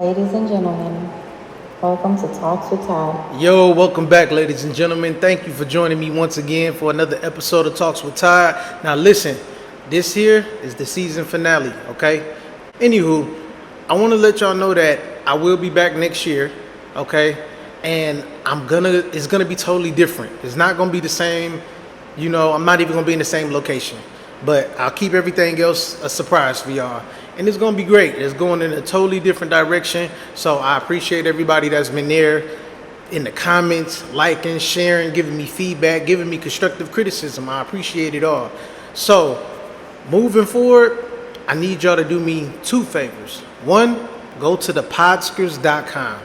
Ladies and gentlemen, welcome to Talks with Todd. Yo, welcome back, ladies and gentlemen. Thank you for joining me once again for another episode of Talks with Todd. Now, listen, this here is the season finale, okay? Anywho, I want to let y'all know that I will be back next year, okay? And it's gonna be totally different. It's not gonna be the same, I'm not even gonna be in the same location. But I'll keep everything else a surprise for y'all. And it's going to be great. It's going in a totally different direction. So I appreciate everybody that's been there in the comments, liking, sharing, giving me feedback, giving me constructive criticism. I appreciate it all. So moving forward, I need y'all to do me two favors. One, go to thepodskers.com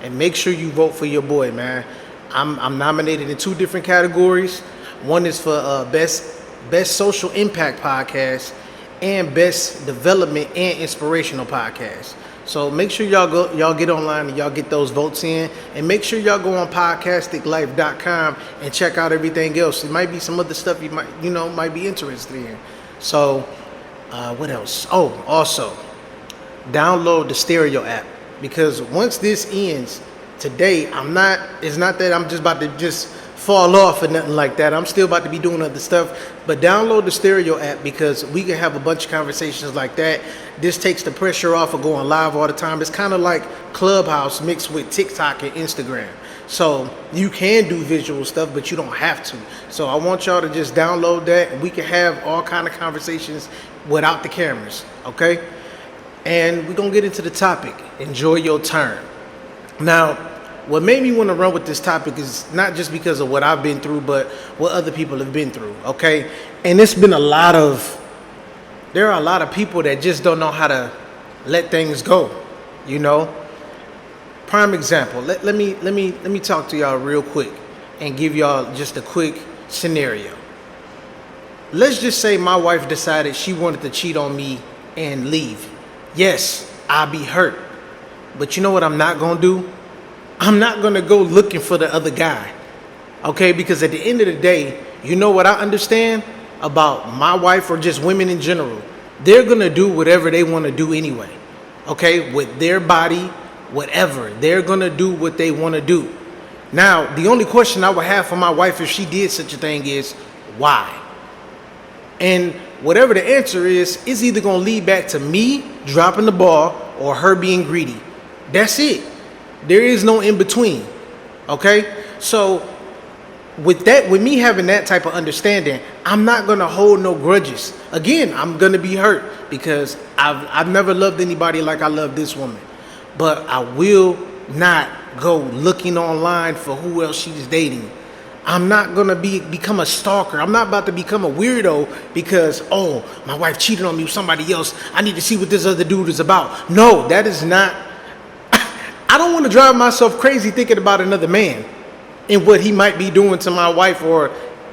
and make sure you vote for your boy, man. I'm nominated in two different categories. One is for best social impact podcast and best development and inspirational podcast. So make sure y'all get online and y'all get those votes in, and make sure y'all go on podcasticlife.com and check out everything else. It might be some other stuff you might be interested in. So what else? Oh, also download the Stereo app, because once this ends today, it's not that I'm just about to fall off or nothing like that. I'm still about to be doing other stuff, but download the Stereo app, because we can have a bunch of conversations like that. This takes the pressure off of going live all the time. It's kind of like Clubhouse mixed with TikTok and Instagram. So you can do visual stuff, but you don't have to. So I want y'all to just download that, and we can have all kind of conversations without the cameras, okay? And we're gonna get into the topic. Enjoy your turn. Now, what made me want to run with this topic is not just because of what I've been through, but what other people have been through, okay? And there are a lot of people that just don't know how to let things go, Prime example, let me talk to y'all real quick and give y'all just a quick scenario. Let's just say my wife decided she wanted to cheat on me and leave. Yes, I'll be hurt. But you know what I'm not going to do? I'm not going to go looking for the other guy, okay? Because at the end of the day, you know what I understand about my wife, or just women in general? They're going to do whatever they want to do anyway, okay? With their body, whatever. They're going to do what they want to do. Now, the only question I would have for my wife if she did such a thing is, why? And whatever the answer is, it's either going to lead back to me dropping the ball or her being greedy. That's it. There is no in between, okay? So with me having that type of understanding, I'm not gonna hold no grudges. Again, I'm gonna be hurt because I've never loved anybody like I love this woman. But I will not go looking online for who else she's dating. I'm not gonna become a stalker. I'm not about to become a weirdo because, oh, my wife cheated on me with somebody else. I need to see what this other dude is about. No, that is not. I don't want to drive myself crazy thinking about another man and what he might be doing to my wife, or,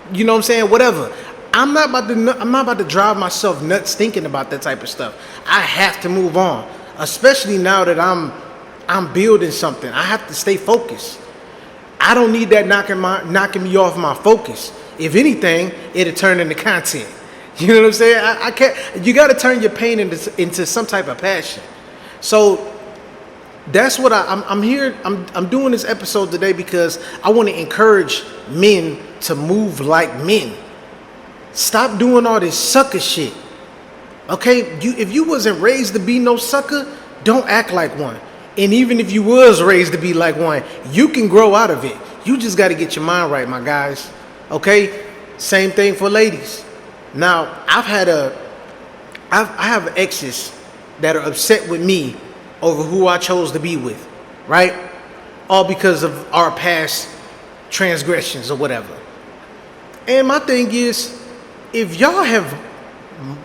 whatever. I'm not about to drive myself nuts thinking about that type of stuff. I have to move on, especially now that I'm building something. I have to stay focused. I don't need that knocking me off my focus. If anything, it'll turn into content. You know what I'm saying? I can't. You got to turn your pain into some type of passion. So that's what I'm here. I'm doing this episode today because I want to encourage men to move like men. Stop doing all this sucker shit. Okay? If you wasn't raised to be no sucker, don't act like one. And even if you was raised to be like one, you can grow out of it. You just got to get your mind right, my guys. Okay? Same thing for ladies. Now, I have exes that are upset with me over who I chose to be with, right? All because of our past transgressions or whatever. And my thing is, if y'all have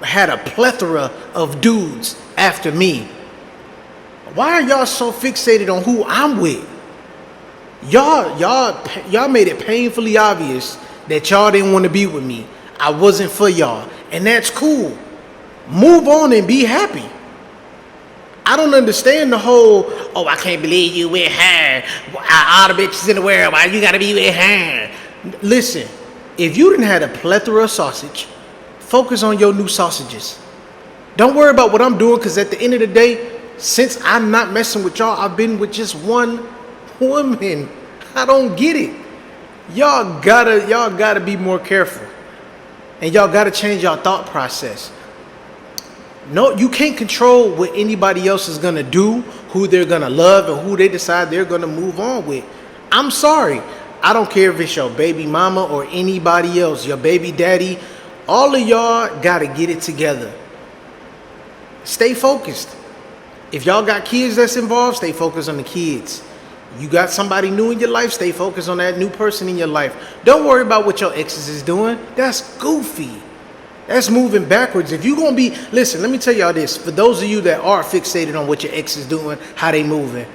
had a plethora of dudes after me, why are y'all so fixated on who I'm with? Y'all made it painfully obvious that y'all didn't want to be with me. I wasn't for y'all, and that's cool. Move on and be happy. I don't understand the whole, oh, I can't believe you with her. All the bitches in the world, why you gotta be with her? Listen, if you didn't have a plethora of sausage, focus on your new sausages. Don't worry about what I'm doing, because at the end of the day, since I'm not messing with y'all, I've been with just one woman. I don't get it. Y'all gotta be more careful. And y'all gotta change y'all thought process. No, you can't control what anybody else is gonna do, who they're gonna love, and who they decide they're gonna move on with. I'm sorry. I don't care if it's your baby mama or anybody else, your baby daddy. All of y'all gotta get it together. Stay focused. If y'all got kids that's involved, stay focused on the kids. You got somebody new in your life, stay focused on that new person in your life. Don't worry about what your exes is doing. That's goofy. That's moving backwards. If you gonna be, listen, let me tell y'all this. For those of you that are fixated on what your ex is doing, how they moving,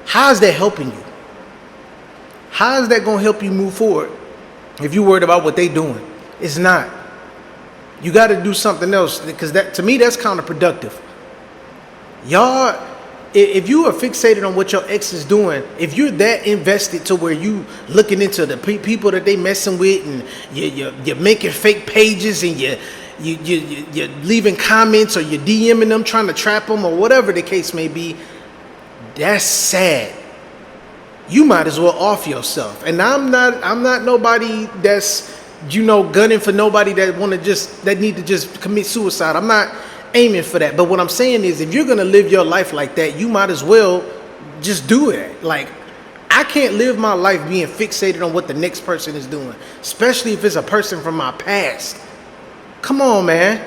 how is that helping you? How is that gonna help you move forward if you're worried about what they doing? It's not. You got to do something else, because that, to me, that's counterproductive. Y'all, if you are fixated on what your ex is doing, if you're that invested to where you looking into the people that they messing with, and you're making fake pages, and you're leaving comments, or you're DMing them trying to trap them, or whatever the case may be, that's sad. You might as well off yourself. And I'm not nobody that's, gunning for nobody that need to just commit suicide. I'm not aiming for that. But what I'm saying is, if you're gonna live your life like that, you might as well just do it. Like, I can't live my life being fixated on what the next person is doing, especially if it's a person from my past. Come on, man.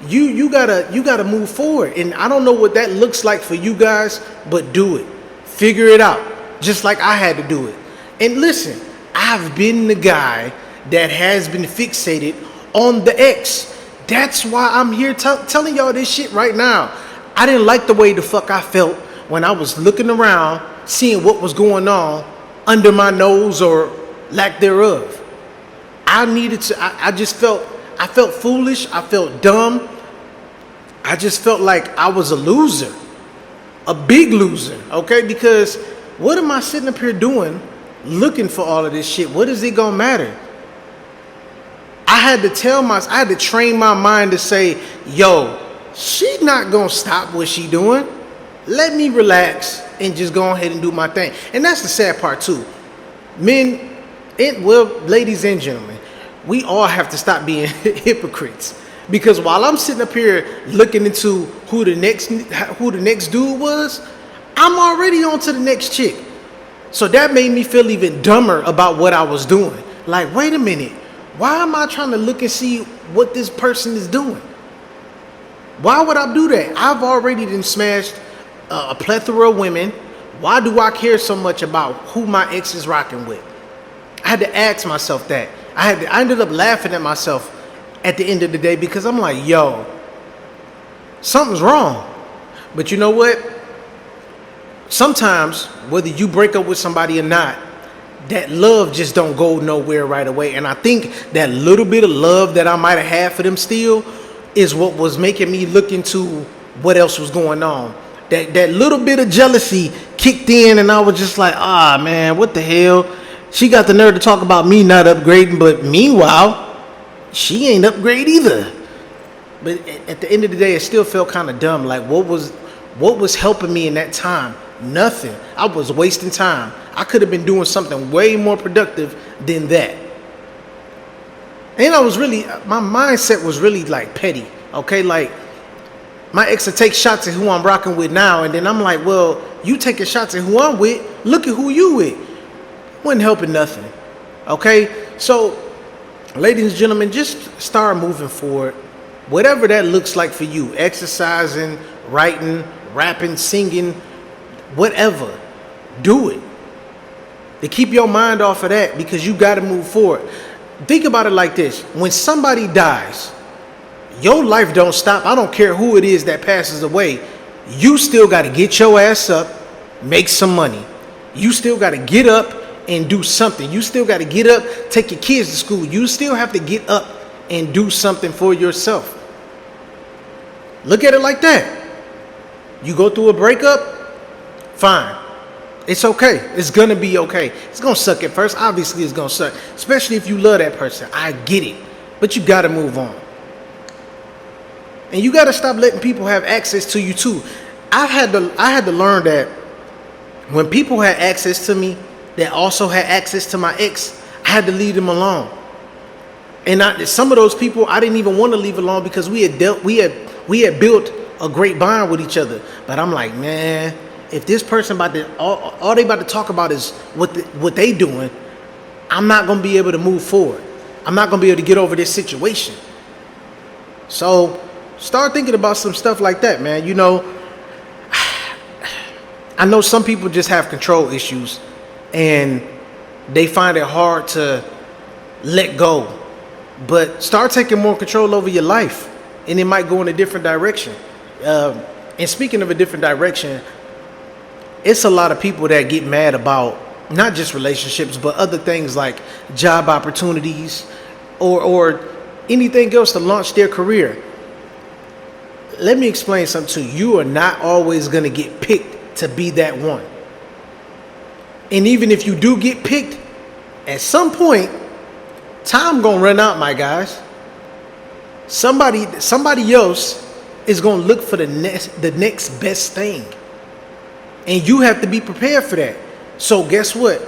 You gotta move forward. And I don't know what that looks like for you guys, but do it. Figure it out. Just like I had to do it. And listen, I've been the guy that has been fixated on the ex. That's why I'm here telling y'all this shit right now. I didn't like the way the fuck I felt when I was looking around, seeing what was going on under my nose or lack thereof. I felt foolish. I felt dumb. I just felt like I was a loser, a big loser, okay? Because what am I sitting up here doing looking for all of this shit? What is it gonna matter? I had to train my mind to say, yo, she not gonna stop what she doing. Let me relax and just go ahead and do my thing. And that's the sad part too. Ladies and gentlemen, we all have to stop being hypocrites. Because while I'm sitting up here looking into who the next dude was, I'm already on to the next chick. So that made me feel even dumber about what I was doing. Like, wait a minute. Why am I trying to look and see what this person is doing? Why would I do that? I've already been smashed a plethora of women. Why do I care so much about who my ex is rocking with? I had to ask myself that. I ended up laughing at myself at the end of the day, because I'm like, yo, something's wrong. But you know what? Sometimes, whether you break up with somebody or not, that love just don't go nowhere right away. And I think that little bit of love that I might have had for them still is what was making me look into what else was going on. That little bit of jealousy kicked in, and I was just like, man, what the hell? She got the nerve to talk about me not upgrading, but meanwhile, she ain't upgrade either. But at the end of the day, it still felt kind of dumb. Like, what was helping me in that time? Nothing. I was wasting time. I could have been doing something way more productive than that. And my mindset was really like petty. Okay, like my ex would take shots at who I'm rocking with now, and then I'm like, well, you taking shots at who I'm with. Look at who you with. Wasn't helping nothing. Okay, so ladies and gentlemen, just start moving forward. Whatever that looks like for you, exercising, writing, rapping, singing, whatever, do it. To keep your mind off of that, because you got to move forward. Think about it like this. When somebody dies, your life don't stop. I don't care who it is that passes away. You still got to get your ass up, make some money. You still got to get up and do something. You still got to get up, take your kids to school. You still have to get up and do something for yourself. Look at it like that. You go through a breakup, fine. It's okay. It's going to be okay. It's going to suck at first. Obviously, it's going to suck. Especially if you love that person. I get it. But you got to move on. And you got to stop letting people have access to you too. I had to learn that when people had access to me that also had access to my ex, I had to leave them alone. And some of those people I didn't even want to leave alone because we had built a great bond with each other. But I'm like, man, if this person all they about to talk about is what they doing, I'm not gonna be able to move forward. I'm not gonna be able to get over this situation. So start thinking about some stuff like that, man. You know, I know some people just have control issues and they find it hard to let go. But start taking more control over your life and it might go in a different direction. And speaking of a different direction, it's a lot of people that get mad about not just relationships, but other things like job opportunities or anything else to launch their career. Let me explain something to you. You are not always going to get picked to be that one. And even if you do get picked, at some point, time gonna run out, my guys. Somebody else is gonna look for the next best thing. And you have to be prepared for that. So guess what?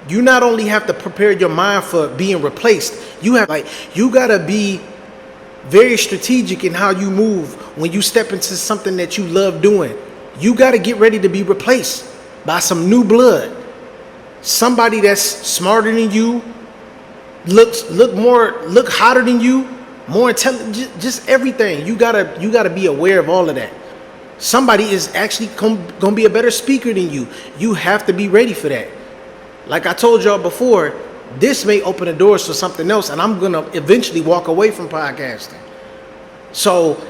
You not only have to prepare your mind for being replaced, you gotta be very strategic in how you move when you step into something that you love doing. You gotta get ready to be replaced by some new blood. Somebody that's smarter than you, look hotter than you, more intelligent, just everything. You gotta be aware of all of that. Somebody is actually gonna be a better speaker than you. You have to be ready for that. Like I told y'all before, this may open the doors for something else, and I'm gonna eventually walk away from podcasting. So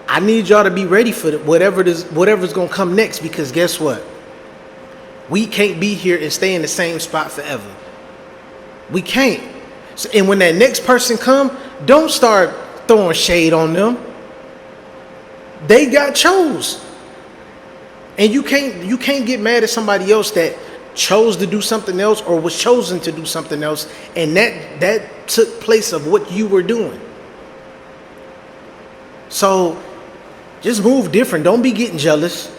I need y'all to be ready for whatever's gonna come next, because guess what? We can't be here and stay in the same spot forever. We can't. So, and when that next person come, don't start throwing shade on them. They got chose. And you can't get mad at somebody else that chose to do something else or was chosen to do something else, and that took place of what you were doing. So just move different. Don't be getting jealous.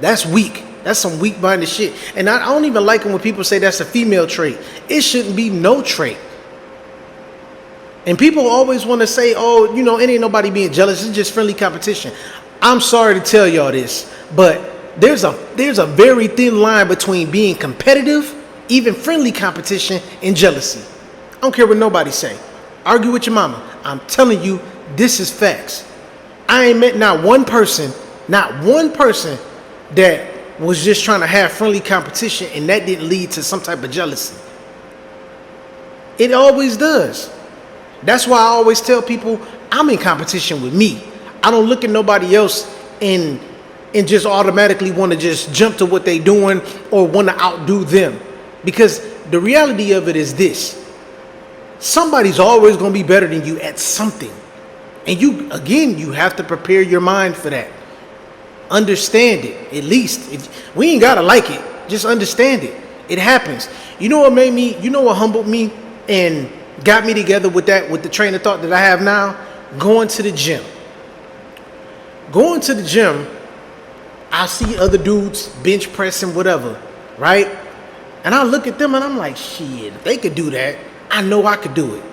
That's weak. That's some weak-minded shit. And I don't even like it when people say that's a female trait. It shouldn't be no trait. And people always want to say, oh, you know, it ain't nobody being jealous. It's just friendly competition. I'm sorry to tell y'all this, but there's a very thin line between being competitive, even friendly competition, and jealousy. I don't care what nobody say. Argue with your mama. I'm telling you, this is facts. I ain't met not one person that was just trying to have friendly competition and that didn't lead to some type of jealousy. It always does. That's why I always tell people I'm in competition with me. I don't look at nobody else and just automatically want to just jump to what they doing or want to outdo them. Because the reality of it is this: somebody's always going to be better than you at something. And you have to prepare your mind for that. Understand it, at least. If we ain't gotta like it, just understand it. It happens. You know what humbled me and got me together with the train of thought that I have now? Going to the gym. Going to the gym, I see other dudes bench pressing, whatever, right? And I look at them and I'm like, shit, if they could do that, I know I could do it.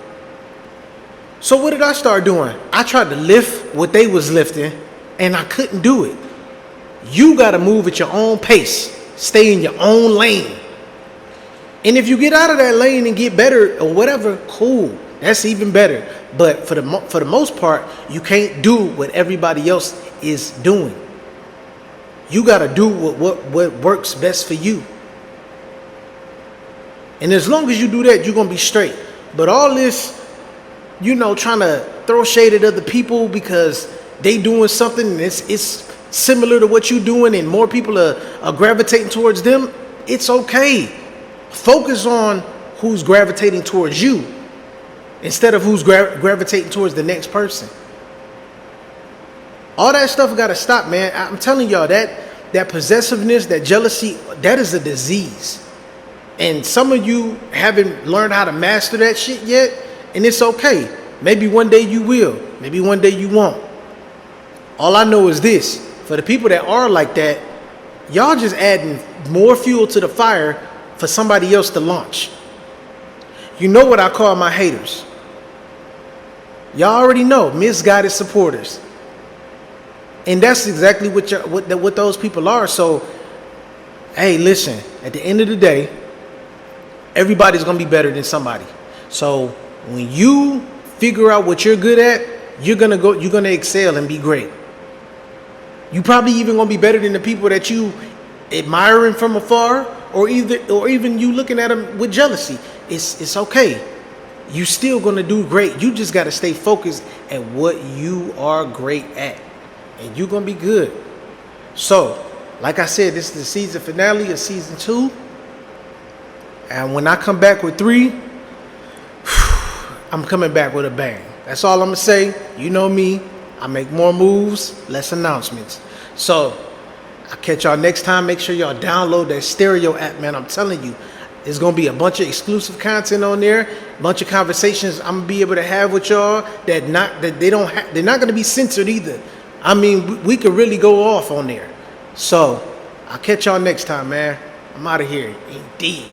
So what did I start doing? I tried to lift what they was lifting and I couldn't do it. You got to move at your own pace. Stay in your own lane. And if you get out of that lane and get better or whatever, cool. That's even better. But for the most part, you can't do what everybody else is doing. You got to do what works best for you. And as long as you do that, you're going to be straight. But all this, trying to throw shade at other people because they doing something and it's similar to what you're doing and more people are gravitating towards them, it's okay. Focus on who's gravitating towards you instead of who's gravitating towards the next person. All that stuff got to stop, man. I'm telling y'all that possessiveness, that jealousy, that is a disease. And some of you haven't learned how to master that shit yet, and it's okay. Maybe one day you will. Maybe one day you won't. All I know is this: for the people that are like that, y'all just adding more fuel to the fire for somebody else to launch. You know what I call my haters? Y'all already know, misguided supporters. And that's exactly what those people are. So, hey, listen, at the end of the day, everybody's going to be better than somebody. So, when you figure out what you're good at, you're going to excel and be great. You probably even going to be better than the people that you admiring from afar, or even you looking at them with jealousy. It's okay. You still going to do great. You just got to stay focused at what you are great at, and you're going to be good. So, like I said, this is the season finale of season 2. And when I come back with 3, I'm coming back with a bang. That's all I'm going to say. You know me. I make more moves, less announcements. So, I'll catch y'all next time. Make sure y'all download that stereo app, man. I'm telling you, there's going to be a bunch of exclusive content on there, a bunch of conversations I'm going to be able to have with y'all they're not going to be censored either. I mean, we could really go off on there. So, I'll catch y'all next time, man. I'm out of here. Indeed.